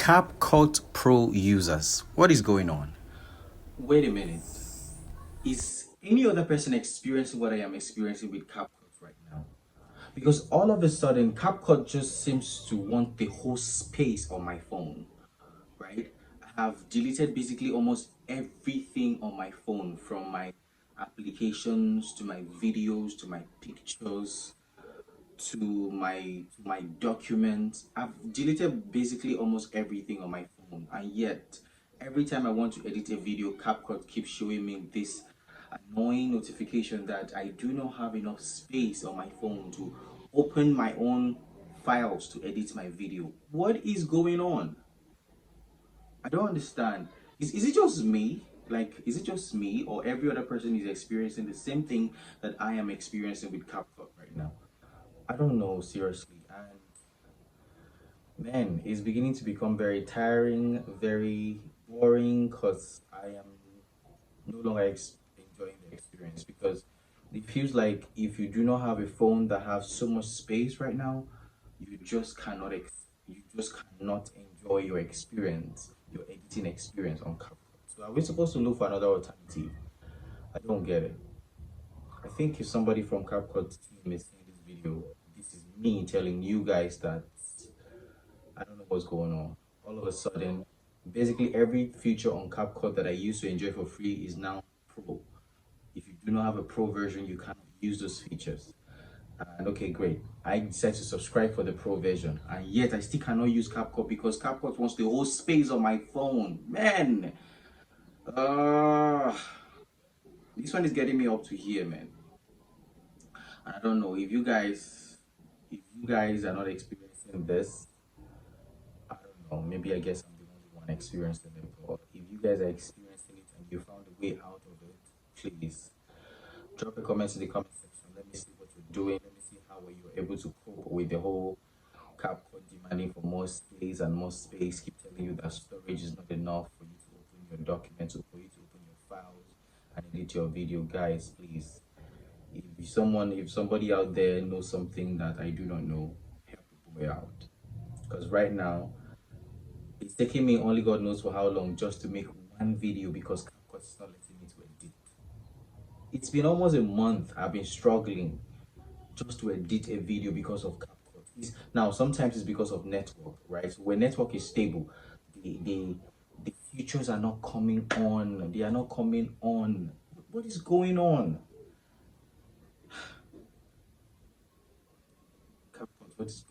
CapCut Pro users, what is going on? Wait a minute. Is any other person experiencing what I am experiencing with CapCut right now? Because all of a sudden, CapCut just seems to want the whole space on my phone, right? I have deleted basically almost everything on my phone, from my applications to my videos to my pictures to my documents. I've deleted basically almost everything on my phone, and yet every time I want to edit a video, CapCut keeps showing me this annoying notification that I do not have enough space on my phone to open my own files to edit my video. What is going on? I don't understand. Is it just me? Like, is it just me, or every other person is experiencing the same thing that I am experiencing with CapCut right now? I don't know, seriously. And man, it's beginning to become very tiring, very boring, because I am no longer enjoying the experience, because it feels like if you do not have a phone that has so much space right now, you just cannot enjoy your experience, your editing experience on CapCut. So are we supposed to look for another alternative? I don't get it. I think if somebody from CapCut team is seeing this video, this is me telling you guys that I don't know what's going on. All of a sudden, basically every feature on CapCut that I used to enjoy for free is now Pro. If you do not have a Pro version, you cannot use those features. And okay, great. I decided to subscribe for the Pro version, and yet I still cannot use CapCut because CapCut wants the whole space on my phone. Man, uh, this one is getting me up to here, man. And I don't know if you guys are not experiencing this. I don't know. Maybe I guess I'm the only one experiencing it. But if you guys are experiencing it and you found a way out of it, please drop a comment in the comment section. Let me see what you're doing. Let me see how you're able to cope with the whole CapCut demanding for more space and more space. Keep telling you that storage is not enough for you to open your documents, or for you to open your files and edit your video. Guys, please. If somebody out there knows something that I do not know, help the boy out. Because right now, it's taking me only God knows for how long just to make one video because CapCut is not letting me to edit. It's been almost a month I've been struggling just to edit a video because of CapCut. Now, sometimes it's because of network, right? So when network is stable, the features are not coming on. They are not coming on. What is going on? CapCut, what is